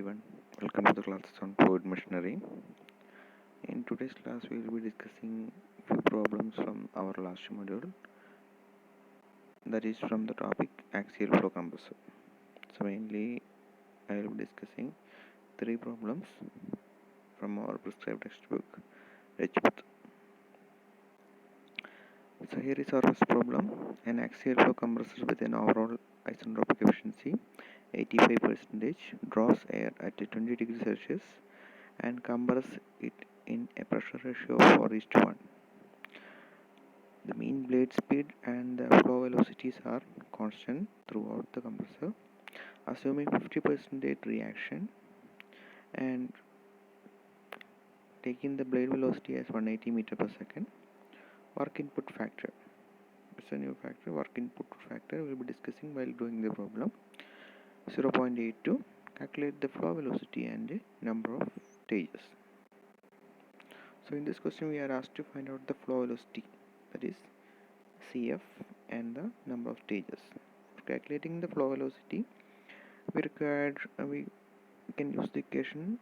everyone, welcome to the classes on fluid missionary. In today's class we will be discussing few problems from our last module, that is from the topic axial flow compressor. So mainly I will be discussing three problems from our prescribed textbook Richmond. So here is our first problem. An axial flow compressor with an overall isentropic efficiency 85% draws air at 20 degrees Celsius and compress it in a pressure ratio of 4:1. The mean blade speed and the flow velocities are constant throughout the compressor. Assuming 50% reaction and taking the blade velocity as 180 meter per second, work input factor. It's a new factor, work input factor we will be discussing while doing the problem. 0.82. Calculate the flow velocity and the number of stages. So in this question we are asked to find out the flow velocity, that is CF, and the number of stages. For calculating the flow velocity, we can use the equation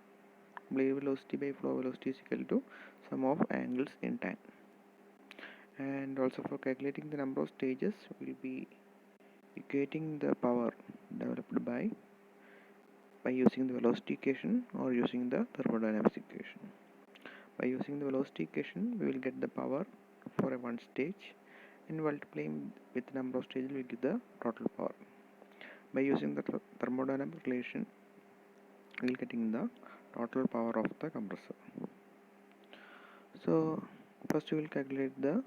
blade velocity by flow velocity is equal to sum of angles in tan. And also for calculating the number of stages, we will be equating the power developed by using the velocity equation or using the thermodynamics equation. By using the velocity equation, we will get the power for a one stage, and multiplying with the number of stages we get the total power. By using the thermodynamic relation, we will getting the total power of the compressor. So first we will calculate the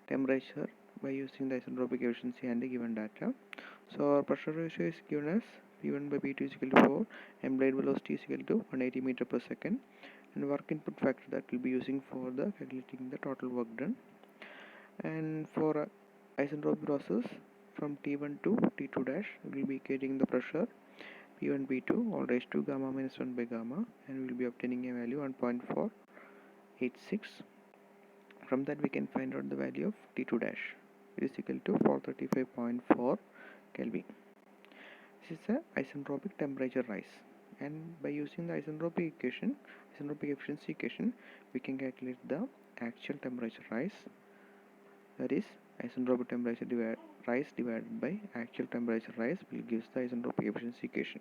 temperature by using the isentropic efficiency and the given data. So our pressure ratio is given as P1 by P2 is equal to 4 and blade velocity is equal to 180 meter per second, and work input factor that will be using for the calculating the total work done. And for isentropic process from T1 to T2 dash, we will be getting the pressure P1 P2 all raised to gamma minus 1 by gamma, and we will be obtaining a value 1.486. From that we can find out the value of T2 dash. It is equal to 435.4 Kelvin. This is a isentropic temperature rise, and by using the isentropic efficiency equation, we can calculate the actual temperature rise, that is isentropic temperature rise divided by actual temperature rise will gives the isentropic efficiency equation,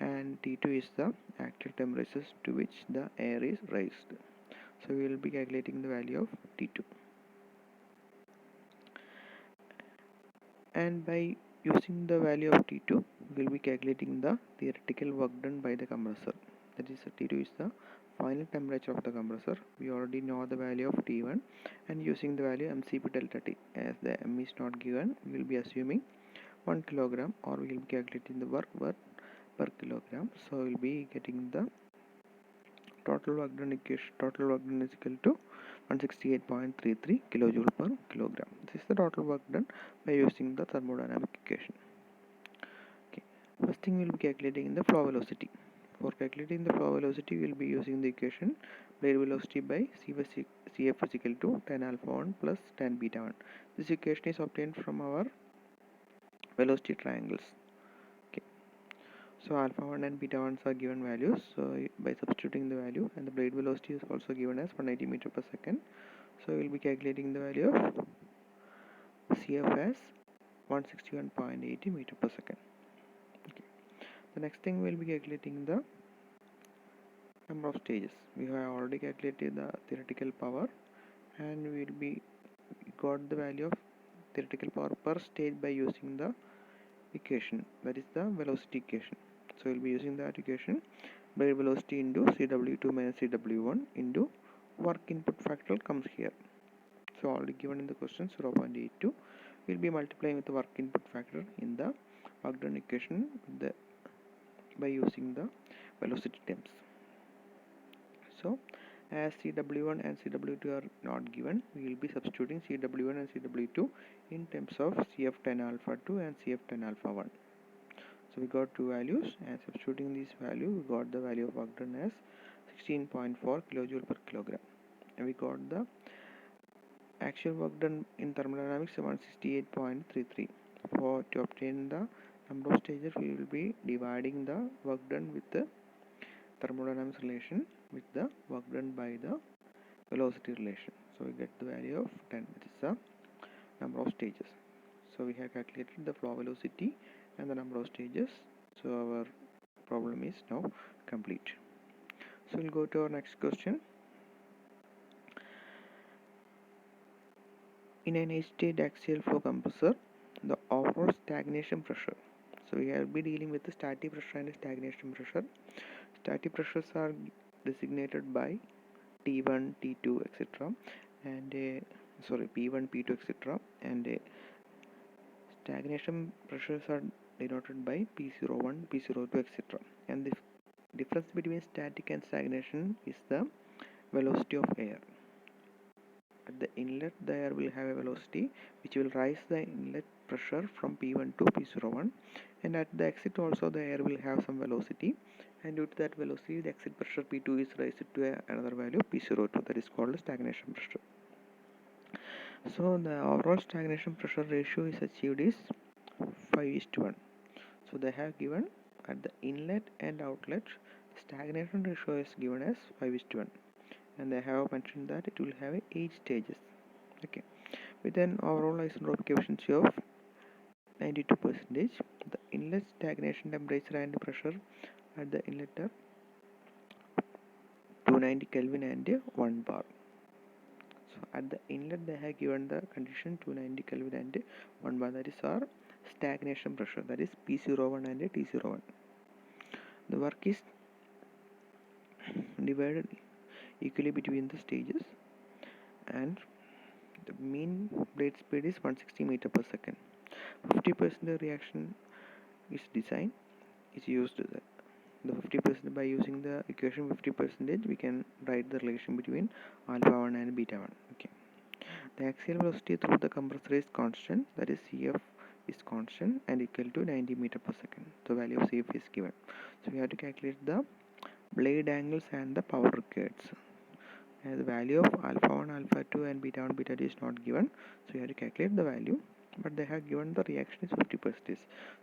and T2 is the actual temperatures to which the air is raised. So we will be calculating the value of T2, and by using the value of T2 we will be calculating the theoretical work done by the compressor, that is T2 is the final temperature of the compressor. We already know the value of T1, and using the value mCp delta T, as the m is not given, we will be assuming 1 kilogram, or we will be calculating the work per kilogram. So we will be getting the total work done equation. Total work done is equal to 168.33 kilojoule per kilogram. This is the total work done by using the thermodynamic equation. Okay. First thing we will be calculating the flow velocity. For calculating the flow velocity, we will be using the equation blade velocity by CF is equal to tan alpha 1 plus tan beta 1. This equation is obtained from our velocity triangles. Okay. So alpha 1 and beta 1 are given values. So by substituting the value, and the blade velocity is also given as 180 meter per second. So we will be calculating the value of CF as 161.80 meter per second. Okay. The next thing we will be calculating the number of stages. We have already calculated the theoretical power, and we will be got the value of theoretical power per stage by using the equation, that is the velocity equation. So we will be using that equation, blade velocity into Cw2 minus Cw1 into work input factor comes here. So already given in the question 0.82. We will be multiplying with the work input factor in the work done equation by using the velocity terms. So as Cw1 and Cw2 are not given, we will be substituting Cw1 and Cw2 in terms of Cf tan alpha 2 and Cf tan alpha 1. So we got two values, and substituting this value we got the value of work done as 16.4 kilojoule per kilogram, and we got the actual work done in thermodynamics 168.33. To obtain the number of stages, we will be dividing the work done with the thermodynamics relation with the work done by the velocity relation. So we get the value of 10, which is the number of stages. So we have calculated the flow velocity and the number of stages. So our problem is now complete. So we'll go to our next question. In an eight-stage axial flow compressor, the overall stagnation pressure. So we will be dealing with the static pressure and stagnation pressure. Static pressures are designated by T1, T2, etc. and P1, P2, etc. and stagnation pressures are denoted by P01, P02, etc. And the difference between static and stagnation is the velocity of air. At the inlet, the air will have a velocity which will rise the inlet pressure from P1 to P01, and at the exit also the air will have some velocity, and due to that velocity the exit pressure P2 is raised to another value P02, that is called stagnation pressure. So the overall stagnation pressure ratio is achieved is 5:1. So they have given at the inlet and outlet stagnation ratio is given as 5:1, and they have mentioned that it will have 8 stages. Okay, with an overall isentropic efficiency of 92%. The inlet stagnation temperature and pressure at the inlet are 290 Kelvin and 1 bar. So at the inlet they have given the condition 290 Kelvin and 1 bar, that is our stagnation pressure, that is P01 and T01. The work is divided equally between the stages, and the mean blade speed is 160 meter per second. 50% reaction is design is used. The 50% by using the equation 50%, we can write the relation between alpha 1 and beta 1. Okay, the axial velocity through the compressor is constant, that is Cf is constant and equal to 90 meter per second. The value of Cf is given. So we have to calculate the blade angles and the power required. The value of alpha 1, alpha 2 and beta 1, beta 2 is not given, so we have to calculate the value, but they have given the reaction is 50%.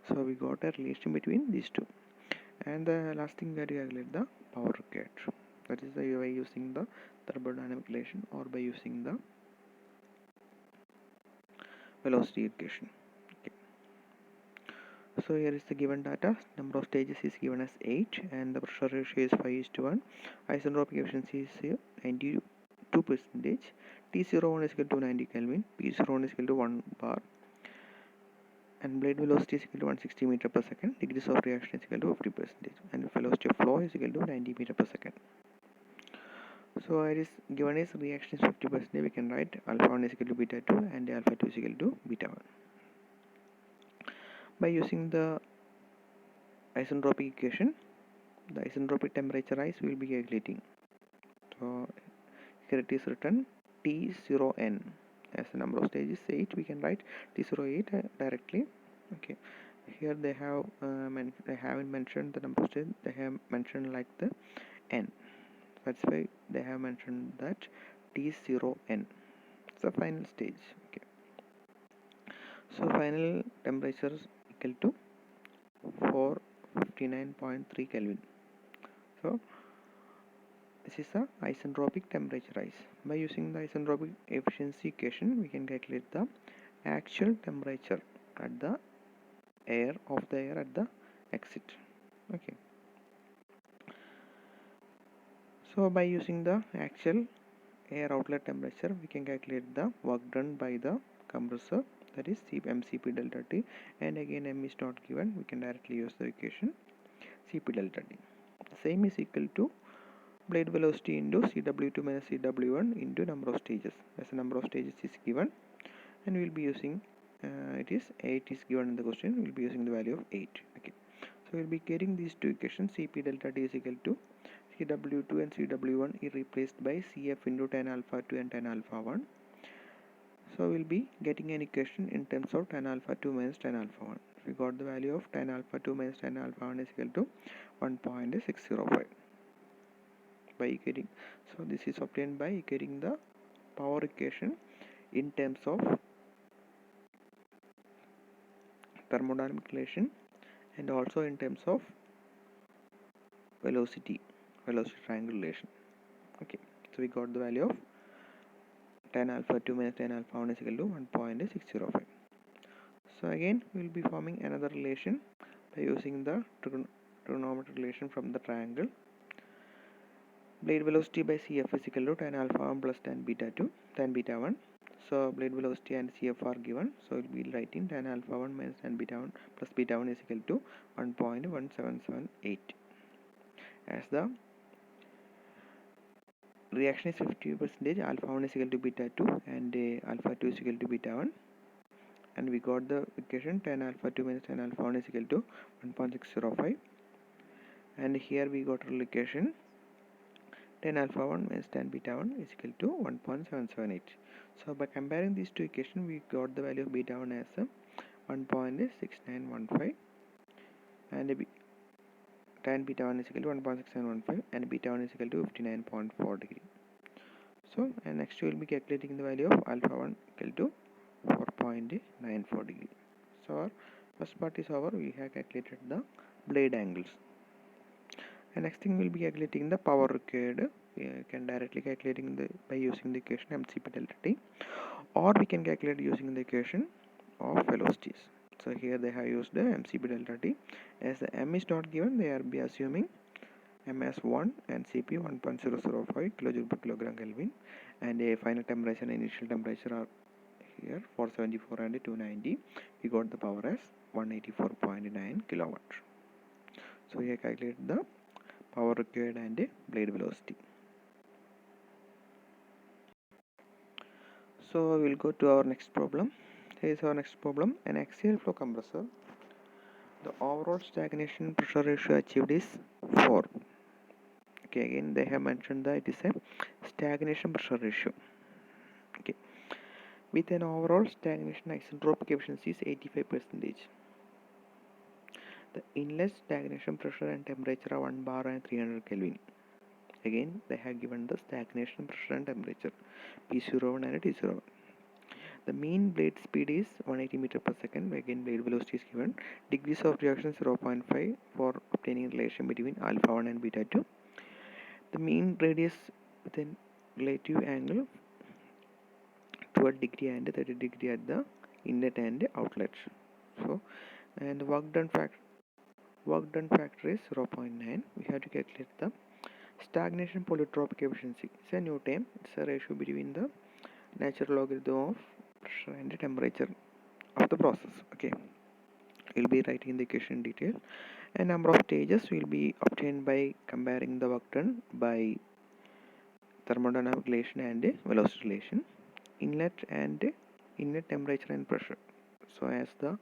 So we got a relation between these two. And the last thing, that you calculate the power required, that is by using the thermodynamic relation or by using the velocity equation. Okay. So here is the given data. Number of stages is given as 8 and the pressure ratio is 5:1. Isentropic efficiency is 92%. T01 is equal to 90 Kelvin, P01 is equal to 1 bar, and blade velocity is equal to 160 meter per second. Degrees of reaction is equal to 50%, and velocity of flow is equal to 90 meter per second. So it is given as reaction is 50%, we can write alpha 1 is equal to beta 2 and alpha 2 is equal to beta 1. By using the isentropic equation, the isentropic temperature rise we will be calculating. So here it is written T0n, as the number of stages 8, we can write T08 directly. Okay, here they have they haven't mentioned the number of stages, they have mentioned like the n, that's why they have mentioned that T0n. It's the final stage. Okay, so final temperature is equal to 459.3 Kelvin. So this is the isentropic temperature rise. By using the isentropic efficiency equation, we can calculate the actual temperature at the air at the exit. Okay. So by using the actual air outlet temperature, we can calculate the work done by the compressor, that is mCp delta T, and again m is not given, we can directly use the equation Cp delta T. Same is equal to blade velocity into Cw2 minus Cw1 into number of stages, as the number of stages is given, and we will be using it is 8 is given in the question, we will be using the value of 8. Okay, so we will be getting these two equations. Cp delta T is equal to Cw2 and Cw1 is replaced by Cf into tan alpha 2 and tan alpha 1. So we will be getting an equation in terms of tan alpha 2 minus tan alpha 1. We got the value of tan alpha 2 minus tan alpha 1 is equal to 1.605 by equating. So this is obtained by equating the power equation in terms of thermodynamic relation and also in terms of velocity triangle relation. Okay, so we got the value of tan alpha 2 minus tan alpha 1 is equal to 1.605. So again we will be forming another relation by using the trigonometric relation from the triangle. Blade velocity by CF is equal to tan alpha 1 plus tan beta 2, tan beta 1. So blade velocity and CF are given, so we will write in tan alpha 1 minus tan beta 1 plus beta 1 is equal to 1.1778. As the reaction is 50%, alpha 1 is equal to beta 2 and alpha 2 is equal to beta 1, and we got the equation tan alpha 2 minus tan alpha 1 is equal to 1.605, and here we got a equation tan alpha 1 minus tan beta 1 is equal to 1.778. So by comparing these two equations, we got the value of beta 1 as 1.6915 and tan beta 1 is equal to 1.6915 and beta 1 is equal to 59.4 degree. So and next we will be calculating the value of alpha 1 equal to 4.94 degree. So our first part is over. We have calculated the blade angles. And next thing we'll be calculating the power required. We can directly calculating by using the equation mCp delta t, or we can calculate using the equation of velocities. So here they have used the mCp delta t. As the m is not given, they are be assuming m as 1 and Cp 1.005 kJ per kilogram Kelvin, and a final temperature and initial temperature are here 474 and 290. We got the power as 184.9 kilowatt. So here calculate the power required and blade velocity. So we will go to our next problem. Here is our next problem. An axial flow compressor. The overall stagnation pressure ratio achieved is 4. Okay, again they have mentioned that it is a stagnation pressure ratio. Okay, with an overall stagnation isentropic efficiency is 85%. The inlet stagnation pressure and temperature are 1 bar and 300 Kelvin. Again they have given the stagnation pressure and temperature P01 and T01. The mean blade speed is 180 meter per second. Again blade velocity is given. Degrees of reaction 0.5 for obtaining relation between alpha 1 and beta 2. The mean radius with a relative angle 12 degree and 30 degree at the inlet and outlet. So and work done factor is 0.9. We have to calculate the stagnation polytropic efficiency. It's a new term. It's a ratio between the natural logarithm of pressure and temperature of the process. Okay, we'll be writing the equation in detail. A number of stages will be obtained by comparing the work done by thermodynamic relation and velocity relation, inlet temperature and pressure. So as the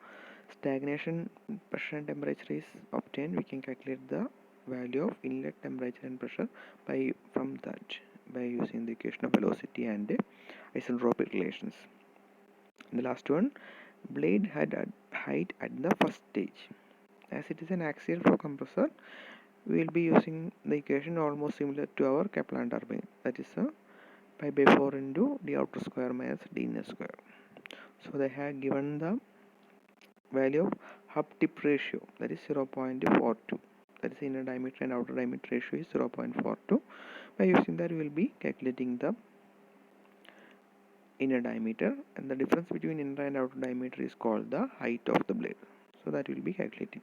stagnation pressure and temperature is obtained, we can calculate the value of inlet temperature and pressure by using the equation of velocity and isentropic relations. And the last one, blade head height at the first stage. As it is an axial flow compressor, we will be using the equation almost similar to our Kaplan turbine, that is pi by 4 into d outer square minus d inner square. So they have given the value of hub tip ratio, that is 0.42. That is inner diameter and outer diameter ratio is 0.42. By using that we will be calculating the inner diameter, and the difference between inner and outer diameter is called the height of the blade. So that we will be calculating.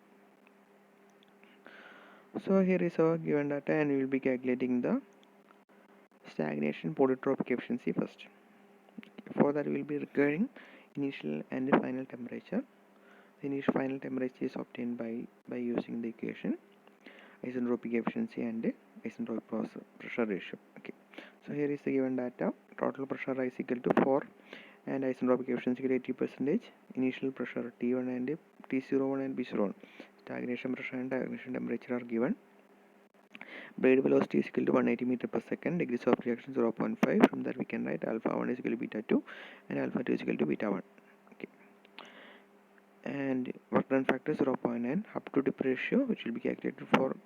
So here is our given data, and we will be calculating the stagnation polytropic efficiency first. For that we will be requiring initial and final temperature. The initial final temperature is obtained by using the equation isentropic efficiency and isentropic pressure ratio. Okay, so here is the given data. Total pressure is equal to 4 and isentropic efficiency 80%. Initial pressure T1 and T01 and B01. Stagnation pressure and stagnation temperature are given. Blade velocity is equal to 180 meter per second. Degrees of reaction 0.5. From that we can write alpha 1 is equal to beta 2 and alpha 2 is equal to beta 1. Okay, and work done factor 0.9. Hub to tip ratio, which will be calculated for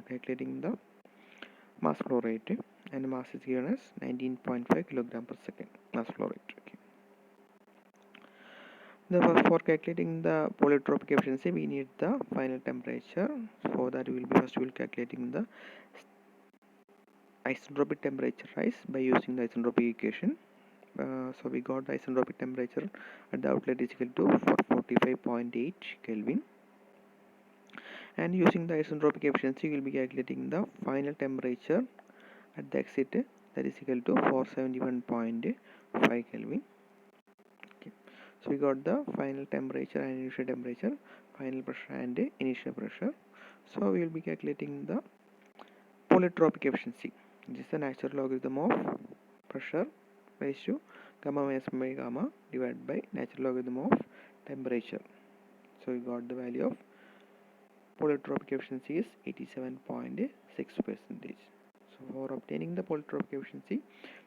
calculating the mass flow rate, and mass is given as 19.5 kilogram per second mass flow rate. Okay. For calculating the polytropic efficiency, we need the final temperature. For that, we will calculating the isentropic temperature rise by using the isentropic equation. So we got the isentropic temperature at the outlet is equal to 445.8 Kelvin, and using the isentropic efficiency, we will be calculating the final temperature at the exit, that is equal to 471.5 Kelvin. Okay. So we got the final temperature and initial temperature, final pressure and initial pressure. So we will be calculating the polytropic efficiency. This is the natural logarithm of pressure raised to gamma minus by gamma divided by natural logarithm of temperature. So we got the value of polytropic efficiency is 87.6%. So for obtaining the polytropic efficiency,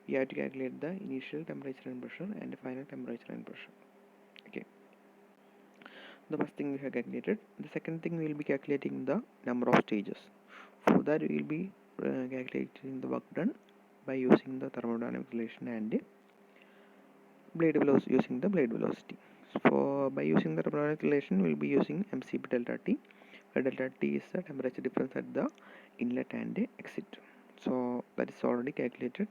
we have to calculate the initial temperature and pressure and the final temperature and pressure. Okay. The first thing we have calculated. The second thing we will be calculating the number of stages. For that, we will be calculating the work done by using the thermodynamic relation and blade velocity using the blade velocity. So by using the thermodynamic relation, we will be using mcp delta t, where delta t is the temperature difference at the inlet and exit. So that is already calculated.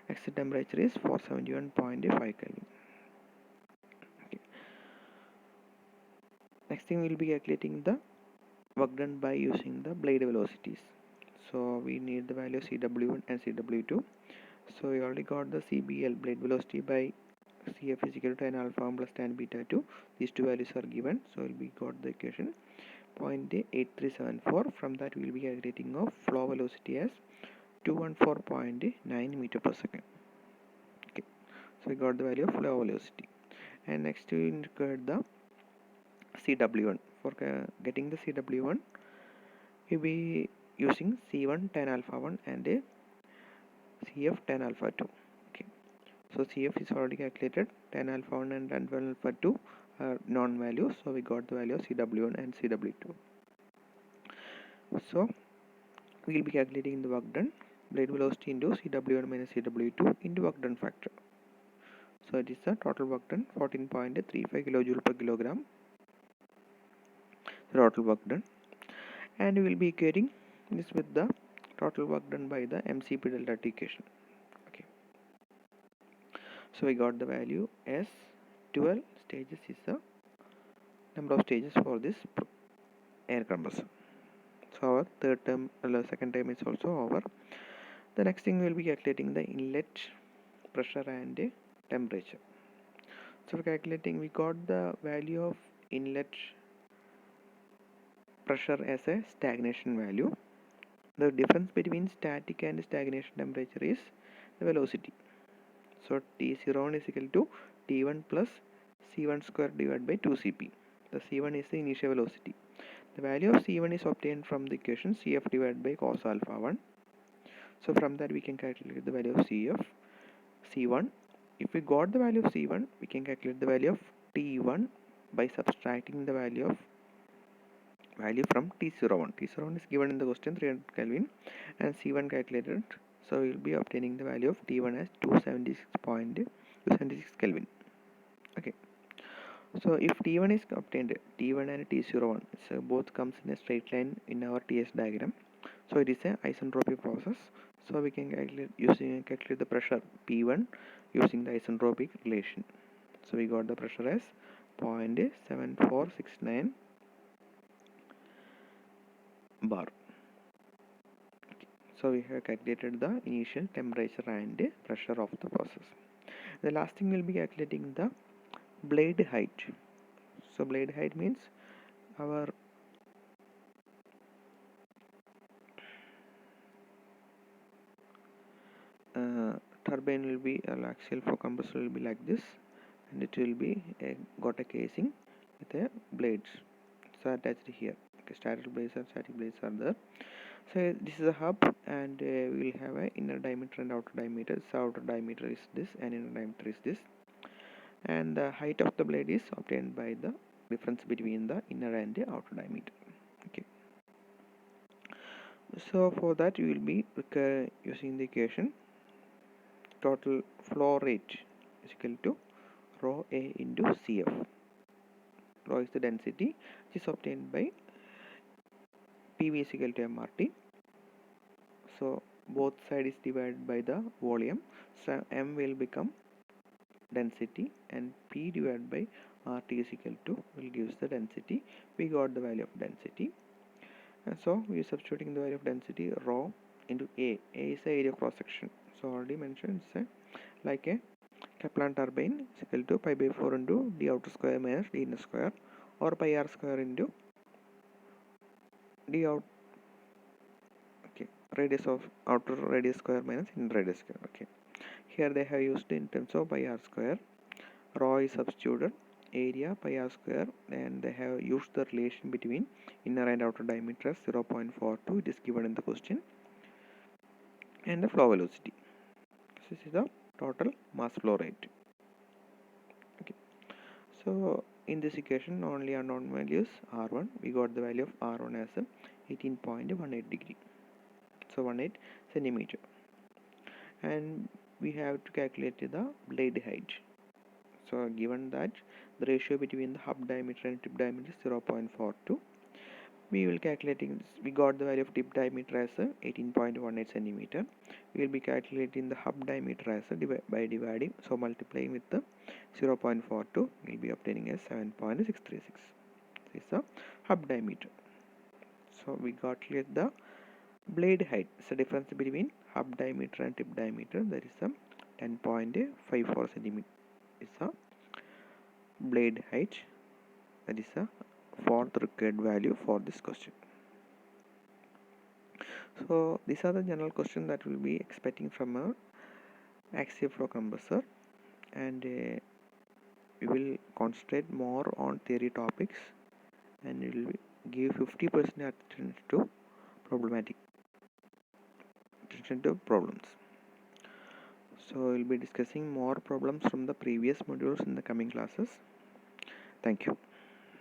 Exit temperature is 471.5 Kelvin. Okay. Next thing we will be calculating the work done by using the blade velocities. So we need the value of Cw1 and Cw2. So we already got the CBL, blade velocity, by Cf is equal to tan alpha 1 plus tan beta 2. These two values are given, so we got the equation 0.8374. From that we will be calculating of flow velocity as 214.9 meter per second. Okay, so we got the value of flow velocity, and next we required the Cw1. For getting the Cw1, we will be using C1 tan alpha 1 and Cf tan alpha 2. Okay, so Cf is already calculated, tan alpha 1 and tan alpha 2 are non values, so we got the value of Cw1 and Cw2. So we will be calculating the work done, blade velocity into Cw1 minus Cw2 into work done factor. So it is the total work done 14.35 kilojoule per kilogram, the total work done, and we will be equating this with the total work done by the mcp delta t equation. Okay, so we got the value as 12 stages is the number of stages for this air compressor. So our second term is also over. The next thing we will be calculating the inlet pressure and temperature. So for calculating, we got the value of inlet pressure as a stagnation value. The difference between static and stagnation temperature is the velocity. So T0 is equal to T1 plus C1 square divided by 2Cp. The C1 is the initial velocity. The value of C1 is obtained from the equation Cf divided by cos alpha 1. So from that we can calculate the value of C1. If we got the value of C1, we can calculate the value of T1 by subtracting the value from T01. T01 is given in the question 300 Kelvin and C1 calculated. So we will be obtaining the value of T1 as 276 Kelvin. Okay. So if T1 is obtained, T1 and T01, so both comes in a straight line in our TS diagram. So it is a isentropic process. So we can calculate the pressure P1 using the isentropic relation. So we got the pressure as 0.7469 bar. Okay. So we have calculated the initial temperature and pressure of the process. The last thing will be calculating the blade height. So blade height means our turbine will be axial for compressor will be like this, and it will be got a casing with a blades so attached here. Okay, static blades are there. So this is a hub, and we will have a inner diameter and outer diameter. So outer diameter is this and inner diameter is this, and the height of the blade is obtained by the difference between the inner and the outer diameter. Okay, so for that we will be using the equation total flow rate is equal to rho A into Cf. Rho is the density which is obtained by PV is equal to MRT. So both side is divided by the volume. So M will become density and P divided by RT is equal to will gives the density. We got the value of density. And so we are substituting the value of density rho into A. A is the area of cross section. So already mentioned it's like a Kaplan turbine is equal to pi by 4 into d outer square minus d inner square, or pi r square into d out, okay, radius of outer radius square minus inner radius square. Okay, here they have used in terms of pi r square. Rho is substituted, area pi r square, and they have used the relation between inner and outer diameter as 0.42. It is given in the question, and the flow velocity. This is the total mass flow rate. Okay, so in this equation only unknown values R1. We got the value of R1 as 18.18 degree, so 18 centimeter, and we have to calculate the blade height. So given that the ratio between the hub diameter and tip diameter is 0.42, we will calculating this. We got the value of tip diameter as 18.18 centimeter. We will be calculating the hub diameter as by dividing, so multiplying with the 0.42, we will be obtaining as 7.636. This is the hub diameter. So we got the blade height. So difference between hub diameter and tip diameter, that is 10.54 centimeter. Is the blade height. That is the fourth required value for this question. So these are the general questions that we'll be expecting from a axial flow compressor, and we will concentrate more on theory topics, and we will give 50% attention to problems. So we'll be discussing more problems from the previous modules in the coming classes. Thank you.